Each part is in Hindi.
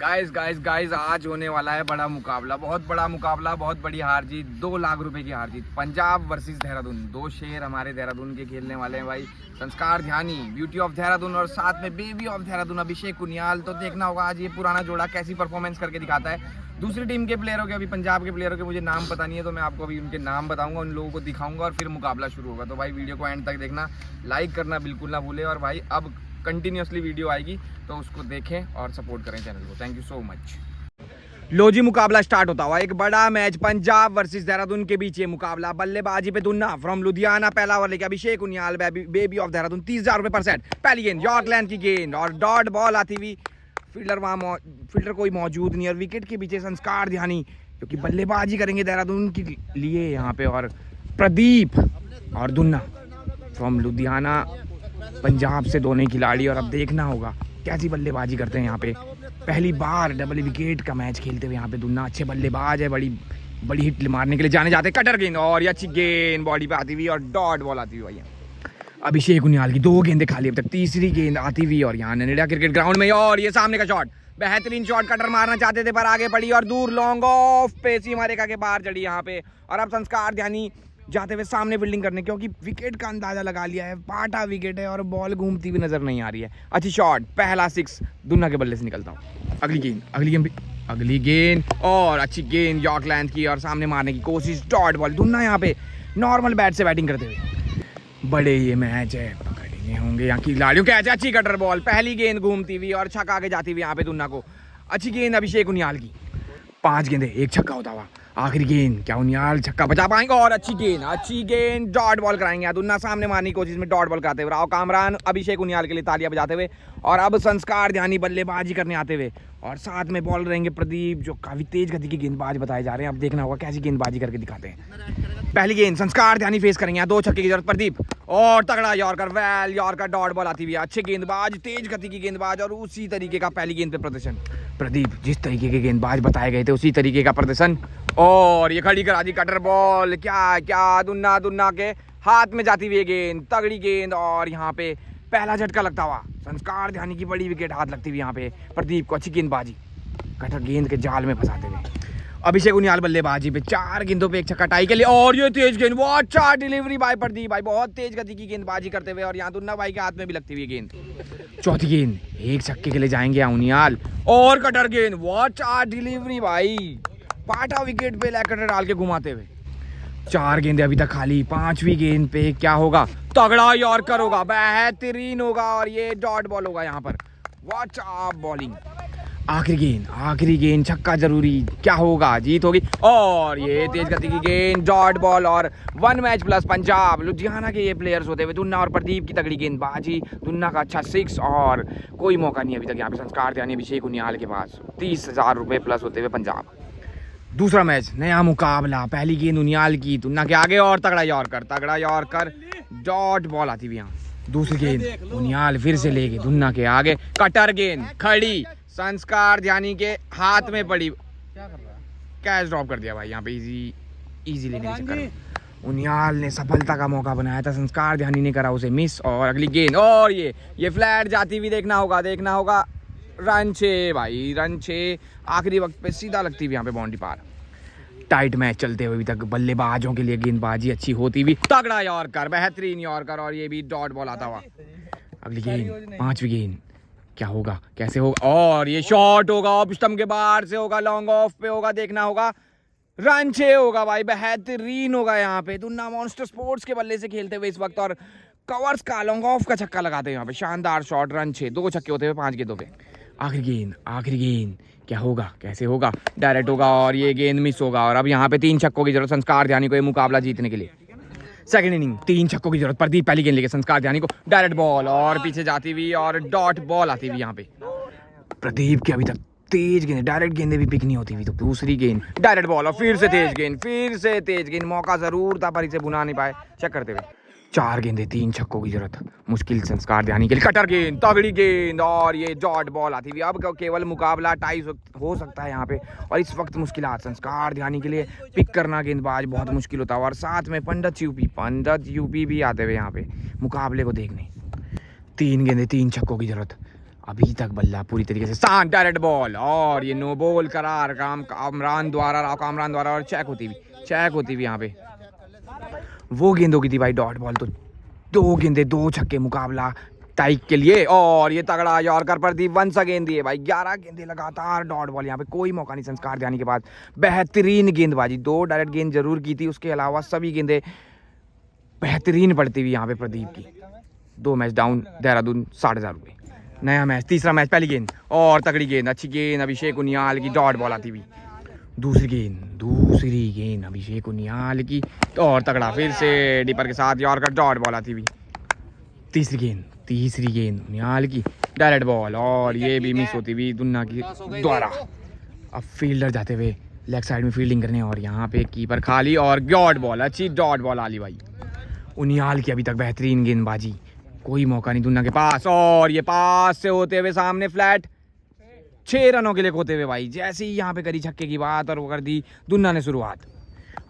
गाइस आज होने वाला है बड़ा मुकाबला, बहुत बड़ा मुकाबला, बहुत बड़ी हार जीत, 2 लाख रुपए की हार जीत। पंजाब वर्सेस देहरादून, 2 शेर हमारे देहरादून के खेलने वाले हैं भाई। संस्कार ध्यानी, ब्यूटी ऑफ देहरादून, और साथ में बेबी ऑफ देहरादून अभिषेक कुनियाल। तो देखना होगा आज ये पुराना जोड़ा कैसी परफॉर्मेंस करके दिखाता है। दूसरी टीम के प्लेयरों के, अभी पंजाब के प्लेयरों के मुझे नाम पता नहीं है, तो मैं आपको अभी उनके नाम बताऊंगा, उन लोगों को दिखाऊंगा और फिर मुकाबला शुरू होगा। तो भाई वीडियो को एंड तक देखना, लाइक करना बिल्कुल ना भूले, और भाई अब कंटिन्यूसली वीडियो आएगी तो उसको देखें और सपोर्ट करें चैनल को। Thank you so much. लो जी, मुकाबला स्टार्ट होता हुआ एक बड़ा मैच पंजाब वर्सेस देहरादून के बीच। ये मुकाबला बल्लेबाजी पे दुन्ना फ्रॉम लुधियाना, पहला ओवर लेके अभिषेक उनियाल, बेबी ऑफ देहरादून, 30,000 रुपए पर सेट। पहली गेंद यॉर्कलैंड की गेंद और डॉट बॉल आती हुई, फील्डर कोई मौजूद नहीं, और विकेट के पीछे संस्कार ध्यानी जो कि बल्लेबाजी करेंगे देहरादून के लिए यहाँ पे, और प्रदीप और दुन्ना फ्रॉम लुधियाना पंजाब से दोनों खिलाड़ी। और अब देखना होगा कैसी बल्लेबाजी करते हैं यहाँ पे। पहली बार डबल विकेट का मैच खेलते हुए यहाँ पे दुन्ना अच्छे बल्लेबाज है, बड़ी हिट मारने के लिए जाने जाते। कटर गेंद और ये अच्छी गेंद बॉडी पे आती हुई और डॉट बॉल आती हुई भैया। अभिषेक उनियाल की 2 गेंदें खाली अब तक, तीसरी गेंद आती हुई और यहाँ ननेड़ा क्रिकेट ग्राउंड में, और ये सामने का शॉट, बेहतरीन शॉट। कटर मारना चाहते थे पर आगे पड़ी और दूर लॉन्ग ऑफ पे सीमा रेखा के बाहर चढ़ी यहाँ पे। और अब संस्कार ध्यानी जाते हुए सामने फील्डिंग करने, क्योंकि विकेट का अंदाजा लगा लिया है, पाटा विकेट है और बॉल घूमती हुई नजर नहीं आ रही है। अच्छी शॉट, पहला 6 दुन्ना के बल्ले से निकलता हूँ। अगली गेंद और अच्छी गेंद यॉर्कलैंड की, और सामने मारने की कोशिश, डॉट बॉल। दुन्ना यहाँ पे नॉर्मल बैट से बैटिंग करते हुए, बड़े ये मैच है, पकड़ने होंगे यहाँ की खिलाड़ियों। कैच, अच्छी कटर बॉल, पहली गेंद घूमती हुई और छक्का आगे जाती हुई यहाँ पे दुन्ना को। अच्छी गेंद अभिषेक उनियाल की, 5 गेंदें 1 छक्का होता हुआ। आखिरी गेंद, क्या उनियाल छक्का बचा पाएंगे? और अच्छी गेंद डॉट बॉल कराएंगे दुन्ना, सामने मारने की कोशिश में डॉट बॉल कराते हुए। राव कामरान अभिषेक उनियाल के लिए तालियां बजाते हुए, और अब संस्कार ध्यानी बल्लेबाजी करने आते हुए, और साथ में बॉल रहेंगे प्रदीप जो काफी तेज गति की गेंदबाज बताए जा रहे हैं। अब देखना होगा कैसी गेंदबाजी करके दिखाते हैं। पहली गेंद संस्कार ध्यानी फेस करेंगे, 2 छक्के की जरूरत। प्रदीप और तगड़ा यॉर्कर डॉट बॉल आती हुई, अच्छे गेंदबाज, तेज गति की गेंदबाज, और उसी तरीके का पहली गेंद पे प्रदर्शन। प्रदीप जिस तरीके के गेंदबाज बताए गए थे उसी तरीके का प्रदर्शन, और ये खड़ी करा दी कटर बॉल। क्या दुन्ना के हाथ में जाती हुई गेंद, तगड़ी गेंद, और यहाँ पे पहला झटका लगता हुआ संस्कार ध्यानी की बड़ी विकेट हाथ लगती हुई यहाँ पे प्रदीप को। अच्छी गेंदबाजी, कटर गेंद के जाल में फंसाते हुए अभिषेक उनियाल बल्लेबाजी पे, 4 गेंदों पे 1 छक्का टाई के लिए, और ये तेज गेंद, वो अच्छा डिलीवरी बाय प्रदीप भाई, बहुत तेज गति की गेंदबाजी करते हुए, और यहाँ दुन्ना भाई के हाथ में भी लगती हुई गेंद। चौथी गेंद 1 छक्के के लिए जाएंगे उनियाल, और कटर गेंद, वो अच्छा डिलीवरी भाई, पाटा विकेट पे कटर डाल के घुमाते हुए। 4 गेंदें अभी तक खाली, 5वीं गेंद पे क्या होगा? तगड़ा यॉर्कर होगा, बेहतरीन होगा, और ये डॉट बॉल होगा यहाँ पर। Watch up bowling. आखिरी गेंद छक्का जरूरी, क्या होगा? जीत होगी, और ये तेज गति की गेंद, डॉट बॉल, और 1 मैच प्लस। पंजाब लुधियाना के ये प्लेयर्स होते हुए दुन्ना और प्रदीप की तगड़ी गेंदबाजी, दुन्ना का अच्छा 6, और कोई मौका नहीं अभी तक यहाँ पे संस्कार ध्यानी अभिषेक उनियाल के पास। 30,000 रुपए प्लस होते हुए पंजाब। दूसरा मैच, नया मुकाबला, पहली गेंद उनियाल की, दुन्ना के आगे, और तगड़ा यॉर्कर डॉट बॉल आती हुई यहाँ। दूसरी गेंद उनियाल फिर से लेके दुन्ना के आगे, कटर गेंद खड़ी, संस्कार ध्यानी के हाथ में पड़ी, कैच ड्रॉप कर दिया भाई यहाँ पे, इजी लेने के चक्कर में उनियाल ने सफलता का मौका बनाया था, संस्कार ध्यानी ने करा उसे मिस। और अगली गेंद, और ये फ्लैट जाती हुई देखना होगा। रन 6 भाई, रन 6, आखिरी वक्त पे सीधा लगती हुई यहाँ पे बाउंड्री पार। टाइट मैच चलते हुए अभी तक, बल्लेबाजों के लिए गेंदबाजी अच्छी होती हुई, तगड़ा यॉर्कर, बेहतरीन यॉर्कर, और ये भी डॉट बॉल आता हुआ। अगली गेंद, 5वीं गेंद, क्या होगा, कैसे होगा? और ये शॉट होगा, ऑफ स्टंप के बाहर से होगा, लॉन्ग ऑफ पे होगा, देखना होगा। रन 6 होगा भाई, बेहतरीन होगा यहाँ पे। दुन्ना मॉन्स्टर स्पोर्ट्स के बल्ले से खेलते हुए इस वक्त, और कवर्स का लॉन्ग ऑफ का छक्का लगाते हैं यहाँ पे, शानदार शॉट। रन 6, 2 छक्के होते हुए 5 गेंदों पे। आखिरी गेंद, क्या होगा, कैसे होगा? डायरेक्ट होगा, और ये गेंद मिस होगा, और अब यहाँ पे 3 छक्कों की जरूरत संस्कार ध्यानी को ये मुकाबला जीतने के लिए। सेकंड इनिंग, 3 छक्कों की जरूरत। प्रदीप पहली गेंद लेके संस्कार ध्यानी को, डायरेक्ट बॉल, और पीछे जाती हुई, और डॉट बॉल आती हुई यहाँ पे। प्रदीप की अभी तक तेज गेंद, डायरेक्ट गेंदें भी पिक नहीं होती हुई, तो दूसरी गेंद डायरेक्ट बॉल, और फिर से तेज गेंद, मौका जरूर था पर इसे बुना नहीं पाए चेक करते हुए। 4 गेंदें 3 छक्कों की जरूरत, मुश्किल संस्कार ध्यानी के लिए। कटर गेंद, तगड़ी गेंद, और ये डॉट बॉल आती हुई। अब केवल मुकाबला टाई हो सकता है यहाँ पे, और इस वक्त मुश्किलात संस्कार ध्यानी के लिए, पिक करना गेंदबाज बहुत मुश्किल होता है, और साथ में पंडित यूपी भी आते हुए यहाँ पे मुकाबले को देखने। 3 गेंदें 3 छक्कों की जरूरत। अभी तक बल्ला पूरी तरीके से शांत, डायरेक्ट बॉल और ये नो बॉल करार कामरान द्वारा और चेक होती हुई यहाँ पे वो गेंद हो गई थी भाई डॉट बॉल। तो 2 गेंदे 2 छक्के मुकाबला टाइक के लिए और ये तगड़ा यॉर्कर प्रदीप वंस अगेन दिए भाई। 11 गेंदे लगातार डॉट बॉल, यहाँ पे कोई मौका नहीं संस्कार ध्यानी के पास। बेहतरीन गेंदबाजी, 2 डायरेक्ट गेंद जरूर की थी, उसके अलावा सभी गेंदे बेहतरीन पड़ती हुई यहाँ पे प्रदीप की। 2 मैच डाउन, देहरादून 60,000 रुपये। नया मैच, तीसरा मैच, पहली गेंद और तगड़ी गेंद, अच्छी गेंद अभिषेक उनियाल की, डॉट बॉल आती हुई। दूसरी गेंद अभिषेक उनियाल की और तगड़ा फिर से डीपर के साथ यॉर्कर, डॉट बॉल आती हुई। तीसरी गेंद उनियाल की, डायरेक्ट बॉल और ये भी मिस होती हुई दुन्ना की द्वारा। अब फील्डर जाते हुए लेग साइड में फील्डिंग करने और यहाँ पे कीपर खाली और डॉट बॉल, अच्छी डॉट बॉल आली भाई। उनियाल की अभी तक बेहतरीन गेंदबाजी, कोई मौका नहीं दुन्ना के पास और ये पास से होते हुए सामने फ्लैट, 6 रनों के लिए होते हुए भाई। जैसे ही यहाँ पे करी छक्के की बात और वो कर दी दुन्ना ने शुरुआत।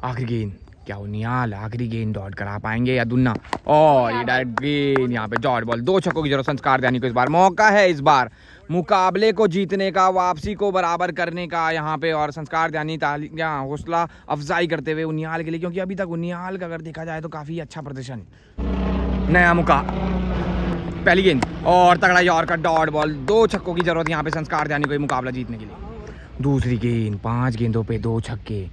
आखिरी गेंद, क्या उनियाल आखिरी गेंद डॉट करा पाएंगे या दुन्ना, और ये डायरेक्ट गेंद यहाँ पे डॉट बॉल। 2 छक्कों की जरूरत संस्कार ध्यानी को, इस बार मौका है, इस बार मुकाबले को जीतने का, वापसी को बराबर करने का यहाँ पे। और संस्कार ध्यानी हौसला अफजाई करते हुए उनियाल के लिए, क्योंकि अभी तक उनियाल का अगर देखा जाए तो काफी अच्छा प्रदर्शन। नया मौका, पहली गेंद और तगड़ा यॉर्कर, डॉट बॉल। 2 छक्कों की जरूरत यहाँ पे संस्कार ध्यानी को मुकाबला जीतने के लिए। दूसरी गेंद, 5 गेंदों पे 2 छक्के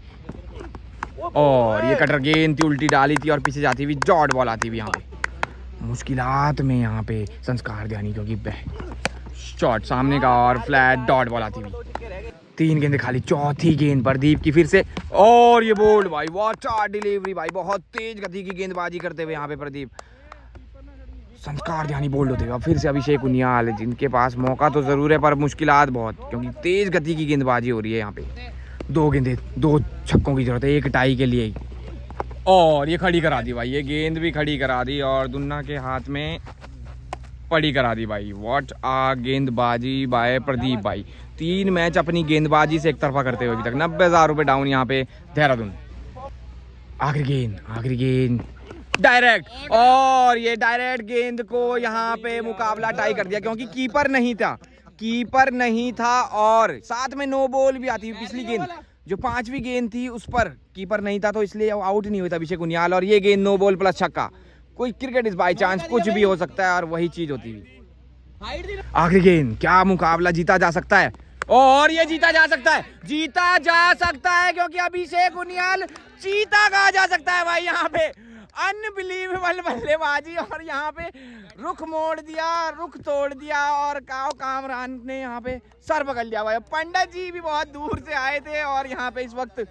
और ये कटर गेंद थी, उल्टी डाली थी और पीछे जाती हुई डॉट बॉल आती हुई यहाँ पे। मुश्किलात में यहाँ पे संस्कार ध्यानी, क्योंकि शॉट सामने का और फ्लैट, डॉट बॉल आती हुई। 3 गेंदें खाली, चौथी गेंद प्रदीप की फिर से और ये बोल्ड भाई, व्हाट अ डिलीवरी भाई। बहुत तेज गति की गेंदबाजी करते हुए यहाँ पे प्रदीप। संस्कार ध्यानी बोल्ड होते हुए अब फिर से अभिषेक उनियाल, जिनके पास मौका तो जरूर है पर मुश्किलात बहुत, क्योंकि तेज गति की गेंदबाजी हो रही है यहाँ पे। 2 गेंदें 2 छक्कों की जरूरत है, 1 टाई के लिए और ये खड़ी करा दी भाई। ये गेंद भी खड़ी करा दी और दुन्ना के हाथ में पड़ी करा दी भाई। व्हाट आ गेंदबाजी बाय प्रदीप भाई। 3 मैच अपनी गेंदबाजी से एक तरफा करते हुए अभी तक 90,000 रुपये डाउन यहाँ पे देहरादून। आखिरी गेंद डायरेक्ट और ये डायरेक्ट गेंद को यहाँ पे मुकाबला टाई कर दिया, क्योंकि कीपर नहीं था और साथ में नो बॉल भी आती। पिछली गेंद जो 5वीं गेंद थी उस पर कीपर नहीं था, तो इसलिए आउट नहीं हुआ था अभिषेक उनियाल। और ये गेंद नो बॉल प्लस छक्का, कोई क्रिकेट इस बाई चांस, कुछ भी हो सकता है और वही चीज होती हुई। आखिरी गेंद, क्या मुकाबला जीता जा सकता है और ये जीता जा सकता है क्योंकि अभिषेक उनियाल चीता कहा जा सकता है भाई। यहाँ पे अनबिलीवेबल बल्लेबाजी और यहाँ पे रुख मोड़ दिया, रुख तोड़ दिया और कामरान ने यहाँ पे सर पकड़ लिया भाई। पंडित जी भी बहुत दूर से आए थे और यहाँ पे इस वक्त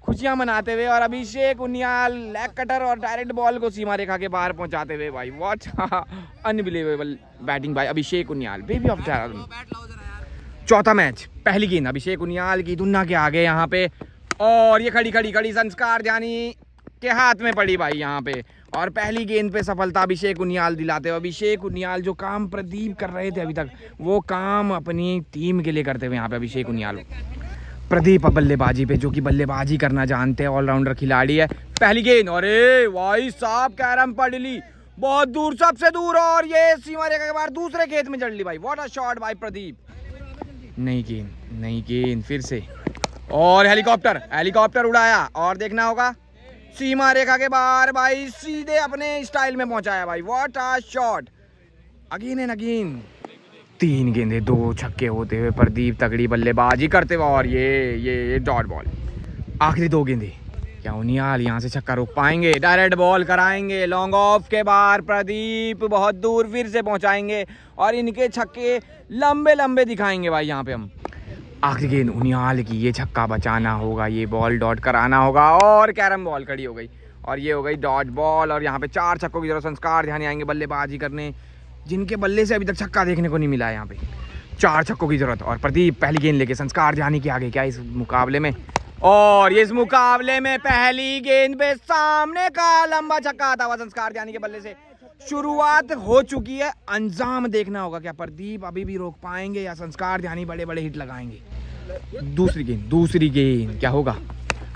खुशियां मनाते हुए, और अभिषेक उनियाल लेग कटर और डायरेक्ट बॉल को सीमा रेखा के बाहर पहुंचाते हुए भाई। व्हाट अनबिलीवेबल बैटिंग भाई अभिषेक उनियाल, बेबी ऑफ देहरादून। चौथा मैच, पहली गेंद अभिषेक उनियाल की दुन्ना के आगे यहाँ पे और ये खड़ी संस्कार ध्यानी के हाथ में पड़ी भाई यहाँ पे। और पहली गेंद पे सफलता अभिषेक उनियाल दिलाते हुए। अभिषेक उनियाल जो काम प्रदीप कर रहे थे अभी तक, वो काम अपनी टीम के लिए करते हुए यहाँ पे अभिषेक उनियाल। प्रदीप बल्लेबाजी पे, जो कि बल्लेबाजी करना जानते हैं, ऑलराउंडर खिलाड़ी है। पहली गेंद, अरे भाई साहब कैरम पड़ ली बहुत दूर, सबसे दूर, और ये सीमा रेखा के बाहर दूसरे खेत में जड़ ली भाई। व्हाट अ शॉट भाई प्रदीप। नई गेंद फिर से और हेलीकॉप्टर उड़ाया और देखना होगा सीमा रेखा के बाहर भाई, सीधे अपने स्टाइल में पहुंचाया भाई। What a shot, again and again. 3 गेंदे 2 छक्के होते हुए प्रदीप तगड़ी बल्लेबाजी करते हुए और ये डॉट बॉल। आखिरी 2 गेंदे, क्या उनियाल यहाँ से छक्का रोक पाएंगे? डायरेक्ट बॉल कराएंगे, लॉन्ग ऑफ के बाहर प्रदीप बहुत दूर फिर से पहुंचाएंगे और इनके छक्के लंबे दिखाएंगे भाई यहाँ पे हम। आखिरी गेंद उनियाल की, ये छक्का बचाना होगा, ये बॉल डॉट कराना होगा और कैरम बॉल खड़ी हो गई और ये हो गई डॉट बॉल। और यहाँ पे 4 छक्कों की जरूरत संस्कार ध्यानी आएंगे बल्लेबाजी करने, जिनके बल्ले से अभी तक छक्का देखने को नहीं मिला है। यहाँ पे 4 छक्कों की जरूरत और प्रदीप पहली गेंद लेके संस्कार ध्यानी के आगे क्या इस मुकाबले में, और इस मुकाबले में पहली गेंद पे सामने का लंबा छक्का आता हुआ संस्कार ध्यानी के बल्ले से। शुरुआत हो चुकी है, अंजाम देखना होगा, क्या प्रदीप अभी भी रोक पाएंगे या संस्कार ध्यानी बड़े हिट लगाएंगे। दूसरी गेंद क्या होगा?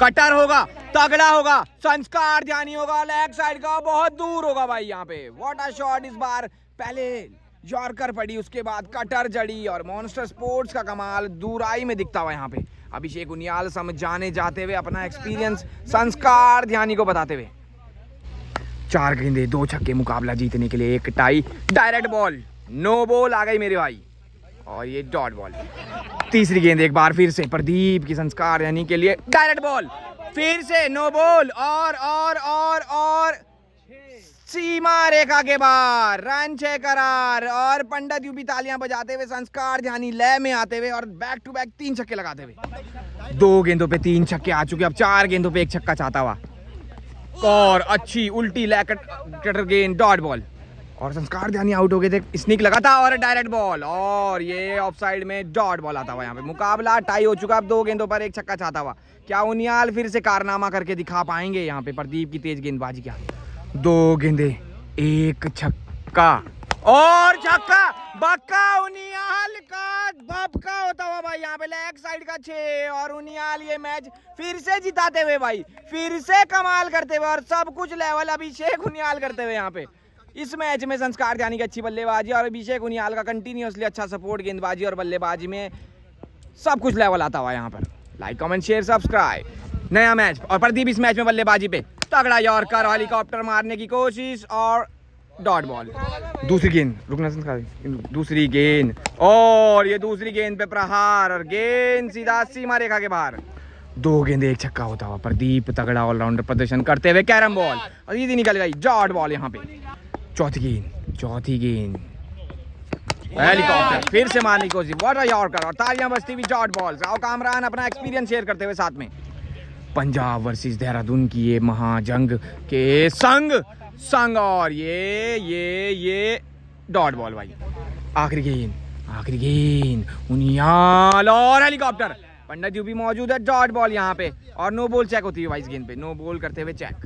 कटर होगा, तगड़ा होगा, संस्कार ध्यानी होगा, लेग साइड का बहुत दूर होगा भाई यहाँ पे। व्हाट अ शॉट, इस बार पहले यॉर्कर पड़ी, उसके बाद कटर जड़ी और मॉन्स्टर स्पोर्ट्स का कमाल दूराई में दिखता हुआ यहाँ पे अभिषेक उनियाल समझाने जाते हुए अपना एक्सपीरियंस संस्कार ध्यानी को बताते हुए। 4 गेंदे 2 छक्के मुकाबला जीतने के लिए, एक tie, direct ball, no ball आ गई मेरे भाई और ये डॉट बॉल। तीसरी गेंद एक बार फिर से प्रदीप की संस्कार ध्यानी के लिए, डायरेक्ट बॉल, फिर से नो बॉल और सीमा रेखा के बाहर, रन 6 करार और पंडित यूपी तालियां बजाते हुए संस्कार ध्यानी लय में आते हुए और बैक टू बैक 3 छक्के लगाते हुए। 2 गेंदों पे 3 छक्के आ चुके, अब 4 गेंदों पे 1 छक्का चाहता हुआ और अच्छी उल्टी कटर गेंद, डॉट बॉल और संस्कार ध्यानी आउट हो गए थे, स्निक लगा था और डायरेक्ट बॉल और ये ऑफ साइड में डॉट बॉल आता हुआ। यहाँ पे मुकाबला टाई हो चुका, अब 2 गेंदों पर 1 छक्का चाहता हुआ। क्या उनियाल फिर से कारनामा करके दिखा पाएंगे यहाँ पे प्रदीप की तेज गेंदबाजी? क्या 2 गेंदे 1 छक्का और छक्का, बक्का उनियाल का बबका होता हुआ भाई यहाँ पे लेग साइड का 6 और उनियाल ये मैच फिर से जिताते हुए भाई, फिर से कमाल करते हुए और सब कुछ लेवल अभिषेक उनियाल करते हुए यहाँ पे। इस मैच में संस्कार ध्यानी की अच्छी बल्लेबाजी और अभिषेक उनियाल का कंटिन्यूअसली अच्छा सपोर्ट गेंदबाजी और बल्लेबाजी में सब कुछ लेवल आता हुआ यहाँ पर। Like comment share subscribe. नया मैच और प्रदीप इस मैच में बल्लेबाजी पे तगड़ा यॉर्कर, हेलीकॉप्टर मारने की कोशिश और डॉट बॉल। दूसरी गेंद, रुकना संस्कार, दूसरी गेंद और ये दूसरी गेंद पे प्रहार और गेंद सीधा सीमा रेखा के बाहर। 2 गेंदे 1 छक्का होता हुआ प्रदीप तगड़ा ऑलराउंडर प्रदर्शन करते हुए, कैरम बॉल और ये निकल गई डॉट बॉल यहाँ पे। चौथी गेंद हेलीकॉप्टर फिर से मारने की कोशिश, व्हाट अ यॉर्कर और तालियां बजती हुई डॉट बॉल। राव कामरान अपना एक्सपीरियंस शेयर करते हुए साथ में। पंजाब वर्सेस देहरादून की ये महाजंग के संग और ये डॉट बॉल भाई। आखिरी गेंद उनियाल और हेलीकॉप्टर, पंडित यूपी मौजूद है, डॉट बॉल यहाँ पे और नो बॉल चेक होती है भाई। इस गेंद पे नो बॉल करते हुए चेक,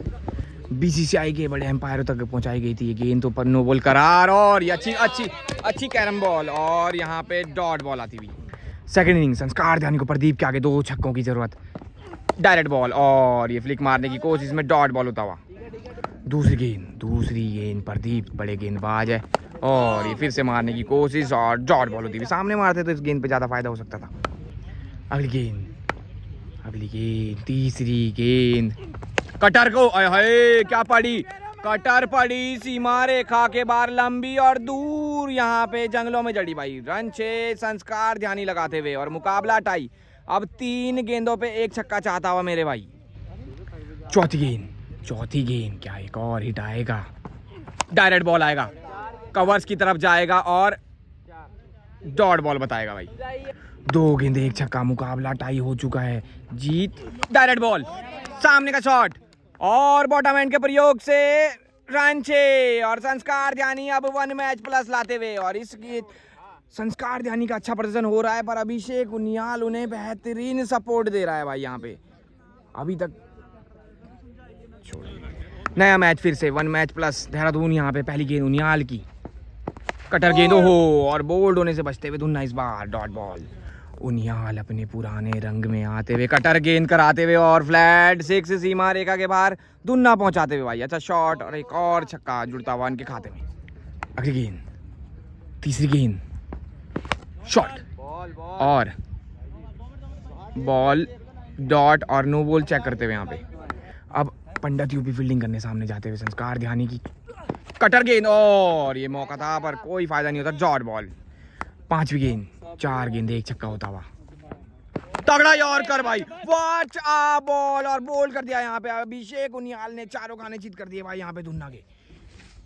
बीसीसीआई के बड़े एम्पायरों तक पहुंचाई गई थी ये गेंद, तो पर नो बॉल करार और ये अच्छी कैरम बॉल और यहाँ पे डॉट बॉल आती हुई। सेकंड इनिंग संस्कार ध्यानी को प्रदीप के आगे 2 छक्कों की जरूरत, डायरेक्ट बॉल और ये फ्लिक मारने की कोशिश में डॉट बॉल होता हुआ। दूसरी गेंद प्रदीप बड़े गेंदबाज है और ये फिर से मारने की कोशिश और डॉट बॉल होती हुई। सामने मारते तो इस गेंद पे ज्यादा फायदा हो सकता था। अगली गेंद तीसरी गेंद कटर को, अरे क्या पड़ी, कटर पड़ी सीमा रेखा के बाहर लंबी और दूर यहाँ पे जंगलों में जड़ी भाई। रन 6 संस्कार ध्यानी लगाते हुए और मुकाबला टाई। अब 3 गेंदों पे 1 छक्का चाहता हुआ मेरे भाई। चौथी गेंद क्या एक और हिट आएगा, डायरेक्ट बॉल आएगा, कवर्स की तरफ जाएगा और डॉट बॉल बताएगा भाई। 2 गेंदे 1 छक्का, मुकाबला टाई हो चुका है, जीत, डायरेक्ट बॉल, सामने का शॉट और बॉटम एंड के प्रयोग से रन 6 और संस्कार ध्यानी अब 1 मैच प्लस लाते हुए। और इस संस्कार ध्यानी का अच्छा प्रदर्शन हो रहा है पर अभिषेक उनियाल उन्हें बेहतरीन सपोर्ट दे रहा है भाई यहाँ पे अभी तक। नया मैच फिर से 1 मैच प्लस देहरादून। यहाँ पे पहली गेंद उनियाल की, कटर गेंद हो और बोल्ड होने से बचते हुए धुन्ना इस बार, डॉट बॉल। उनियाल अपने पुराने रंग में आते हुए कटर गेंद कराते हुए और फ्लैट 6 सीमा रेखा के बाहर धुन्ना पहुंचाते हुए भाई। अच्छा शॉट और एक और छक्का जुड़ता हुआ उनके खाते में। अगली गेंद, तीसरी गेंद, शॉट और बॉल, डॉट और नो बॉल चेक करते हुए यहाँ पे। अब पंडित यूपी फील्डिंग करने सामने जाते हुए संस्कार ध्यानी की कटर गेंद और ये मौका था पर कोई फायदा नहीं होता, डॉट बॉल। 5वीं गेंद, 4 गेंदे 1 छक्का होता हुआ, तगड़ा यॉर्कर भाई, व्हाट अ बॉल और बॉल कर दिया यहाँ पे अभिषेक उनियाल ने। 4 खाने जीत कर दिए भाई यहाँ पे धुन्ना के।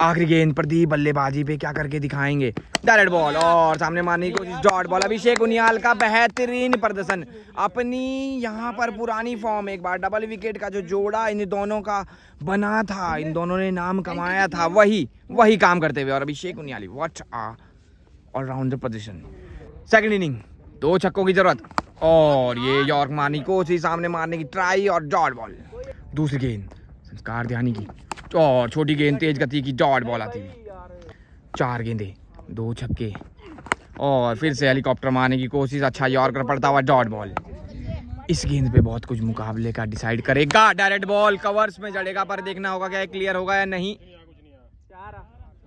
आखिरी गेंद प्रदीप बल्लेबाजी पे क्या करके दिखाएंगे, डायरेक्ट बॉल और सामने मारने की कोशिश, डॉट बॉल। अभिषेक उनियाल का बेहतरीन प्रदर्शन, अपनी यहाँ पर पुरानी फॉर्म, एक बार डबल विकेट का जो जोड़ा इन दोनों का बना था, इन दोनों ने नाम कमाया था, वही काम करते हुए और Abhishek Uniyal what a allrounder position. Second inning 2 छक्कों की जरूरत और ये यॉर्क मारने की कोशिश, सामने मारने की ट्राई और डॉट बॉल। दूसरी गेंद संस्कार ध्यानी की और छोटी गेंद तेज गति की डॉट बॉल आती हुई। 4 गेंदे 2 छक्के और फिर से हेलीकॉप्टर मारने की कोशिश, अच्छा यॉर्कर पड़ता हुआ, डॉट बॉल। इस गेंद पे बहुत कुछ मुकाबले का डिसाइड करेगा, डायरेक्ट बॉल कवर्स में जड़ेगा पर देखना होगा क्या क्लियर होगा या नहीं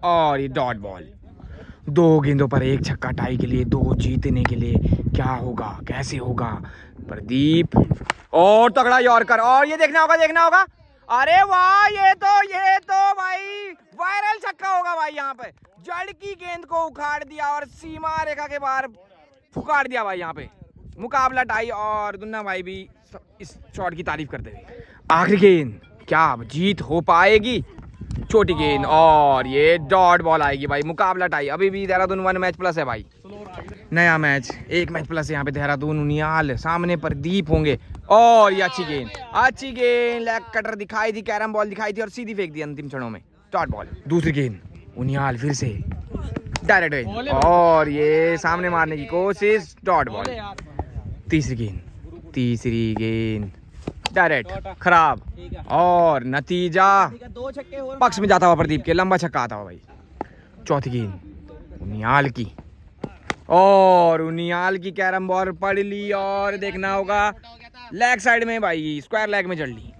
और ये डॉट बॉल। 2 गेंदों पर 1 छक्का टाई के लिए, 2 जीतने के लिए। क्या होगा, कैसे होगा? प्रदीप और तगड़ा यॉर्कर, और ये देखना होगा। अरे वाह, ये तो भाई वायरल छक्का होगा भाई। यहाँ पे जड़ की गेंद को उखाड़ दिया और सीमा रेखा के बाहर फुकार दिया भाई। यहाँ पे मुकाबला टाई और दुन्ना भाई भी इस शॉट की तारीफ करते हुए। आखिरी गेंद, क्या जीत हो पाएगी? छोटी गेंद और ये डॉट बॉल आएगी भाई। मुकाबला टाई, अभी भी देहरादून 1 मैच प्लस है भाई। नया मैच 1 मैच प्लस है यहाँ पे। देहरादून उनियाल, सामने प्रदीप होंगे। और ये अच्छी गेंद लेग कटर दिखाई दी, कैरम बॉल दिखाई दी और सीधी फेंक दी अंतिम क्षणों में। Dot ball. दूसरी गेंद उनियाल फिर से डायरेक्ट गेंद और ये सामने मारने की कोशिश, डॉट बॉल। तीसरी गेंद डायरेक्ट खराब और नतीजा पक्ष में जाता हुआ प्रदीप के, लंबा छक्का आता हुआ भाई। चौथी गेंद उनियाल की, और उनियाल की कैरम बॉल पड़ ली और देखना होगा लेग साइड में भाई, स्क्वायर लेग में जड़ ली।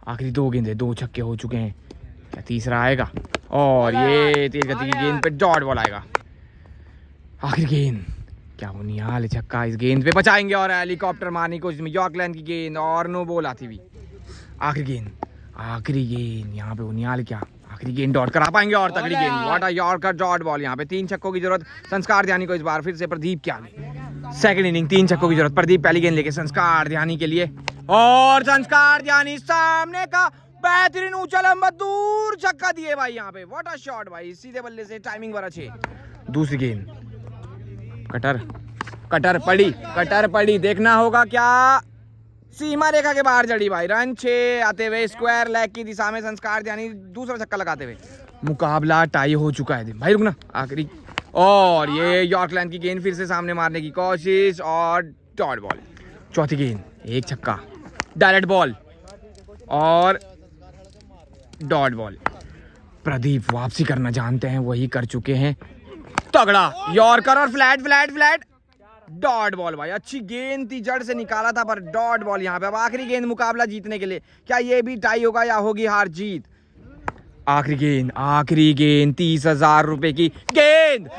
आखिरी 2 गेंदें, 2 छक्के हो चुके हैं। क्या तीसरा आएगा? और ये तेज गति की गेंद पे डॉट बॉल आएगा। आखिरी गेंद, क्या उनियाल छक्का इस गेंद पे बचाएंगे और हेलीकॉप्टर मारने की कोशिश में यॉर्कलैंड की गेंद और नो बॉल आती हुई। आखिरी गेंद यहाँ पे उनियाल, क्या आखिरी गेंद डॉट करा पाएंगे? और तगड़ी गेंद, what a yorker, dot ball. यहाँ पे 3 छक्कों की जरूरत संस्कार ध्यानी को। इस बार फिर से प्रदीप के आगे सेकंड इनिंग, 3 छक्कों की जरूरत। प्रदीप पहली गेंद लेके संस्कार ध्यानी के लिए, और संस्कार ध्यानी सामने का बेहतरीन ऊंचा लंबा दूर छक्का दिए भाई। यहाँ पे व्हाट अ शॉट भाई, सीधे बल्ले से टाइमिंग बड़ा अच्छी। दूसरी गेंद कटर पड़ी, देखना होगा क्या सीमा रेखा के बाहर जड़ी भाई। रन 6 आते हुए स्क्वायर लेग की दिशा में संस्कार ध्यानी दूसरा छक्का लगाते हुए। मुकाबला टाई हो चुका है भाई। रुकना, आखिरी, और ये यॉर्कलैंड की गेंद फिर से सामने मारने की कोशिश और डॉट बॉल। चौथी गेंद 1 छक्का, डायरेक्ट बॉल और डॉट बॉल। प्रदीप वापसी करना जानते हैं, वही कर चुके हैं। तगड़ा यॉर्कर और फ्लैट डॉट बॉल भाई। अच्छी गेंद थी, जड़ से निकाला था पर डॉट बॉल यहाँ पे। अब आखिरी गेंद मुकाबला जीतने के लिए, क्या ये भी टाई होगा या होगी हार जीत? आखिरी गेंद 30,000 रुपए की गेंद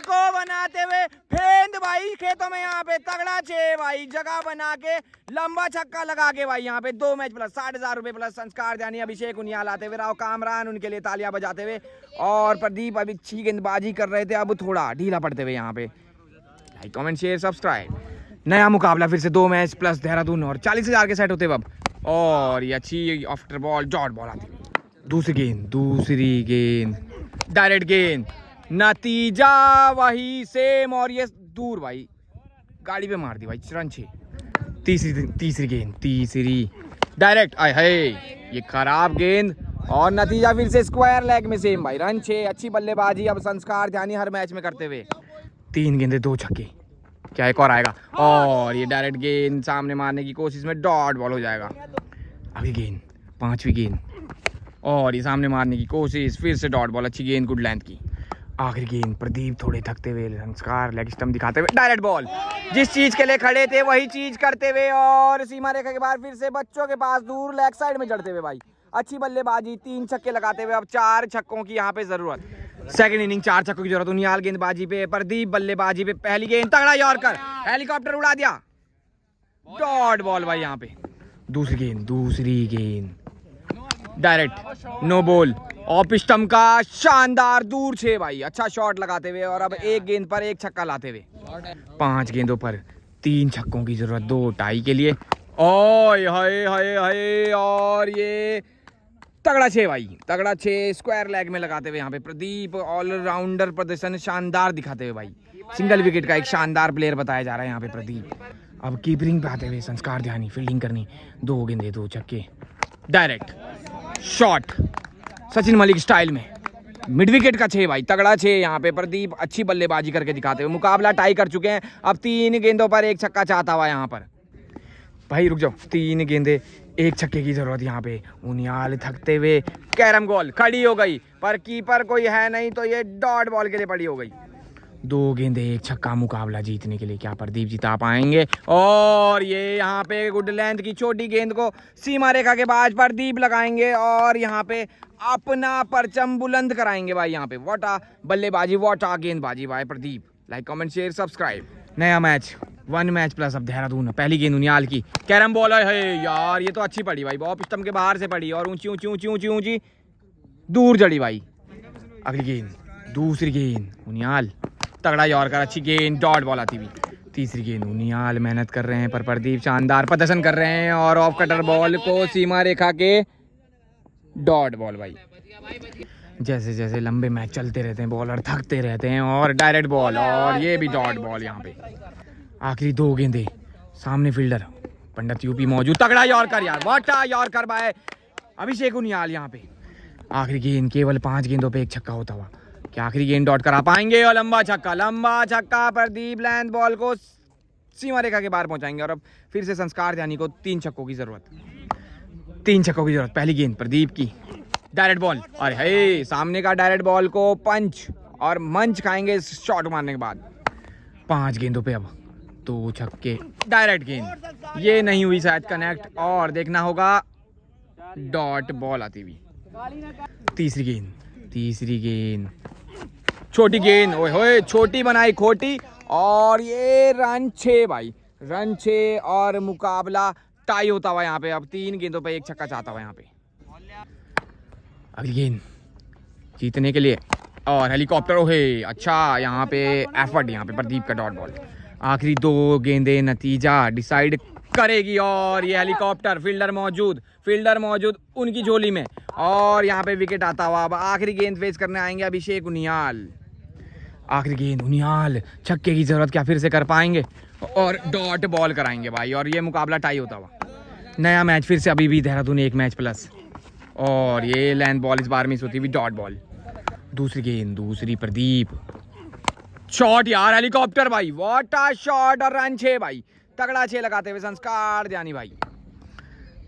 को बनाते हुए फेंद भाई खेतों में। यहाँ पे तगड़ा 6 भाई, जगह बना के लंबा छक्का लगा के भाई। यहाँ पे 2 मैच प्लस 60,000 रुपए प्लस। संस्कार ध्यानी, अभिषेक उनियाल आते हुए, राव कामरान उनके लिए तालियां बजाते हुए, और प्रदीप अभी अच्छी गेंदबाजी कर रहे थे, अब थोड़ा ढीला पड़ते हुए। यहाँ पे लाइक कमेंट शेयर सब्सक्राइब। नया मुकाबला फिर से 2 मैच प्लस देहरादून और 40,000 के सेट होते अब। और ये अच्छी आफ्टर बॉल डॉट बॉल आती हुई। दूसरी गेंद डायरेक्ट गेंद, नतीजा वही सेम, और ये दूर भाई, गाड़ी पे मार दी भाई। रन 6। तीसरी डायरेक्ट, आए हाय, ये खराब गेंद और नतीजा फिर से स्क्वायर लेग में सेम भाई। रन 6। अच्छी बल्लेबाजी अब संस्कार ध्यानी हर मैच में करते हुए। 3 गेंदें 2 छक्के, क्या एक और आएगा? और ये डायरेक्ट गेंद सामने मारने की कोशिश में डॉट बॉल हो जाएगा। अगली गेंद 5वीं गेंद, और ये सामने मारने की कोशिश, फिर से डॉट बॉल। अच्छी गेंद, गुड लेंथ की। आखिरी गेंद प्रदीप थोड़े थकते हुए, संस्कार लेग स्टंप दिखाते हुए, डायरेक्ट बॉल। जिस चीज के लिए खड़े थे वही चीज करते हुए, और सीमा रेखा के बाद फिर से बच्चों के पास दूर लेग साइड में जड़ते हुए भाई। अच्छी बल्लेबाजी, 3 छक्के लगाते हुए। अब 4 छक्कों की यहाँ पे जरूरत। सेकंड इनिंग 4 छक्कों की जरूरत। उनियाल गेंदबाजी पे, प्रदीप बल्लेबाजी पे। पहली गेंद तगड़ा यॉर्कर, हेलीकॉप्टर उड़ा दिया, डॉट बॉल भाई। यहाँ पे दूसरी गेंद direct no ball. Off stump का शानदार दूर 6 भाई, अच्छा शॉट लगाते हुए, और अब 1 गेंद पर 1 छक्का लाते हुए। 5 गेंदों पर 3 छक्कों की जरूरत 2 टाई के लिए। ओए हाय, और ये तगड़ा 6 भाई, तगड़ा 6 स्क्वायर लेग में लगाते हुए। यहाँ पे प्रदीप ऑलराउंडर प्रदर्शन शानदार दिखाते हुए भाई। सिंगल विकेट का एक शानदार प्लेयर बताया जा रहा है यहाँ पे प्रदीप। अब कीपरिंग पे आते हुए संस्कार ध्यानी, फील्डिंग करनी। 2 गेंदें 2 छक्के, direct shot Sachin Malik style में। मिड विकेट का 6 भाई, तगड़ा 6। यहाँ पे प्रदीप अच्छी बल्लेबाजी करके दिखाते हुए मुकाबला टाई कर चुके हैं। अब 3 गेंदों पर 1 छक्का चाहता हुआ यहाँ पर भाई। रुक जाओ, 3 गेंदे 1 छक्के की जरूरत यहाँ पे। उनियाल थकते हुए, कैरम बॉल खड़ी हो गई पर कीपर कोई है नहीं, तो ये डॉट बॉल के लिए पड़ी हो गई। 2 गेंदे 1 छक्का मुकाबला जीतने के लिए क्या प्रदीप जिता पाएंगे? और ये यहाँ पे गुड लेंथ की छोटी गेंद को सीमा रेखा के बाद प्रदीप लगाएंगे और यहाँ पे अपना परचम बुलंद कराएंगे भाई। यहाँ पे वाटा बल्लेबाजी, वाटा गेंदबाजी भाई Pradeep. Like comment share subscribe. नया मैच 1 मैच प्लस अब देहरादून। पहली गेंद उनियाल की, कैरम बॉल है यार, ये तो अच्छी पड़ी भाई, ऑफ स्टंप के बाहर से पड़ी और ऊंची ऊंची ऊंची ऊंची ऊंची दूर जड़ी भाई। अगली गेंद, दूसरी गेंद उनियाल, तगड़ा यॉर्कर, अच्छी गेंद, डॉट बॉल आती हुई। तीसरी गेंद उनियाल मेहनत कर रहे हैं पर प्रदीप शानदार प्रदर्शन कर रहे हैं और ऑफ कटर बॉल को सीमा रेखा के डॉट बॉल भाई। जैसे जैसे लंबे मैच चलते रहते हैं बॉलर थकते रहते हैं और डायरेक्ट बॉल और ये भी डॉट बॉल। यहाँ पे आखिरी 2 गेंदे, सामने फील्डर पंडित यूपी मौजूद, तगड़ा यॉर्कर यार, वाटा यॉर्कर बाय अभिषेक उनियाल। यहाँ पे आखिरी गेंद, केवल 5 गेंदों पे 1 छक्का होता हुआ क्या आखिरी गेंद डॉट करा पाएंगे? और लंबा छक्का प्रदीप लेंथ बॉल को सीमा रेखा के बाहर पहुंचाएंगे। और अब फिर से संस्कार ध्यानी को 3 छक्कों की जरूरत, 3 छक्कों की जरूरत। पहली गेंद प्रदीप की, डायरेक्ट बॉल, अरे हे सामने का डायरेक्ट बॉल को पंच और मंच खाएंगे शॉट मारने के बाद। 5 गेंदों पे अब 2 छक्के, डायरेक्ट गेंद, ये नहीं हुई शायद कनेक्ट और देखना होगा डॉट बॉल आती हुई। तीसरी गेंद छोटी गेंद, ओए होए छोटी बनाई खोटी और ये रन 6 भाई, रन 6 और मुकाबला टाई होता हुआ यहाँ पे। अब 3 गेंदों पे 1 छक्का चाहता हुआ यहाँ पे। अगली गेंद जीतने के लिए और हेलीकॉप्टर, ओहे अच्छा यहाँ पे एफर्ट, यहाँ पे प्रदीप का डॉट बॉल। आखिरी 2 गेंदें नतीजा डिसाइड करेगी और ये हेलीकॉप्टर, फील्डर मौजूद उनकी झोली में और यहाँ पे विकेट आता हुआ। अब आखिरी गेंद फेस करने आएंगे अभिषेक उनियाल। आखिरी गेंद उनियाल, छक्के की जरूरत क्या फिर से कर पाएंगे? और डॉट बॉल कराएंगे भाई और ये मुकाबला टाई होता हुआ। नया मैच फिर से अभी भी देहरादून 1 मैच प्लस और ये लेंथ बॉल इस बार मिस होती हुई डॉट बॉल। दूसरी गेंद, दूसरी प्रदीप, शॉट यार हेलीकॉप्टर भाई, व्हाट अ शॉट और रन 6 भाई, तगड़ा 6 लगाते हुए संस्कार ध्यानी भाई।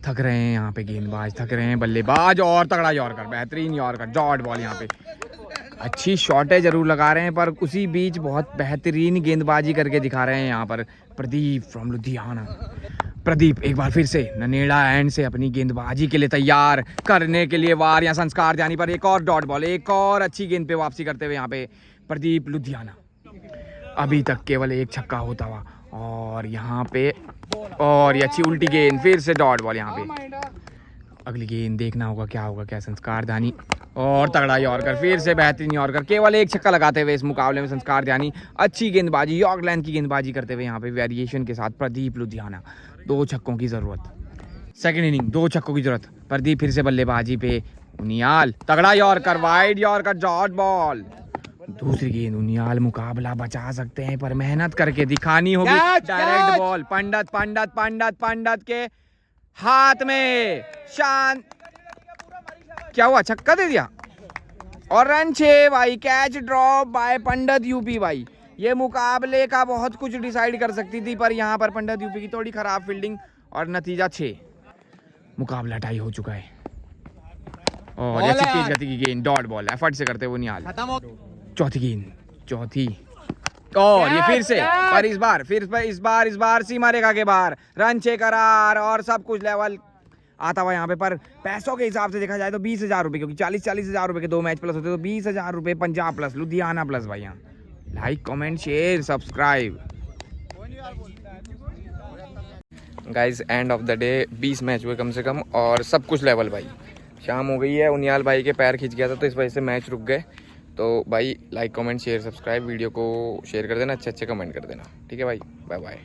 थक रहे हैं यहाँ पे गेंदबाज, थक रहे हैं बल्लेबाज और तगड़ा यॉर्कर, बेहतरीन यॉर्कर, डॉट बॉल। यहाँ पे अच्छी शॉटें जरूर लगा रहे हैं पर उसी बीच बहुत बेहतरीन गेंदबाजी करके दिखा रहे हैं यहाँ पर प्रदीप फ्रॉम लुधियाना। प्रदीप एक बार फिर से ननेड़ा एंड से अपनी गेंदबाजी के लिए तैयार करने के लिए वार या संस्कार ध्यानी पर एक और डॉट बॉल, एक और अच्छी गेंद पे वापसी करते हुए यहाँ पे प्रदीप लुधियाना। अभी तक केवल 1 छक्का होता हुआ और यहाँ पे और ये अच्छी उल्टी गेंद, फिर से डॉट बॉल यहाँ पे। अगली गेंद देखना होगा क्या होगा, क्या संस्कार ध्यानी और तगड़ा यॉर्कर, फिर से बेहतरीन यॉर्कर, केवल 1 छक्का लगाते हुए इस मुकाबले में संस्कार ध्यानी अच्छी गेंदबाजी, यॉर्क लेंथ की गेंदबाजी करते हुए यहाँ पे वेरिएशन के साथ प्रदीप लुधियाना। 2 छक्कों की जरूरत, सेकंड इनिंग 2 छक्कों की जरूरत। प्रदीप फिर से बल्लेबाजी पे, उनियाल तगड़ा yorker, wide yorker, dot ball. दूसरी गेंद उनियाल मुकाबला बचा सकते हैं पर मेहनत करके दिखानी होगी। डायरेक्ट बॉल पंडित के हाथ में, शान क्या हुआ, छक्का दे दिया और रन 6 भाई, catch drop by Pandit UP भाई। ये मुकाबले का बहुत कुछ डिसाइड कर सकती थी पर यहाँ पर पंडित यूपी की थोड़ी खराब फील्डिंग और नतीजा 6, मुकाबला टाई हो चुका है। और ये तेज गति की गेंद, डॉट बॉल, एफर्ट से करते हुए उनियाल। चौथी गेंद और ये फिर से पर इस बार सीमा रेखा के बाहर, रन 6 करार और सब कुछ लेवल आता हुआ यहाँ पे। पर पैसों के हिसाब से देखा जाए तो 20,000 रुपये, क्योंकि 40,000 रुपये के 2 मैच प्लस होते तो 20,000 रुपये पंजाब प्लस, लुधियाना प्लस भाई। यहाँ like comment share subscribe guys. End of the day 20 match हुए कम से कम और सब कुछ लेवल भाई। शाम हो गई है, उनियाल भाई के पैर खिंच गया था तो इस वजह से मैच रुक गए। तो भाई like comment share subscribe, video को शेयर कर देना, अच्छे कमेंट कर देना, ठीक है भाई, बाय बाय।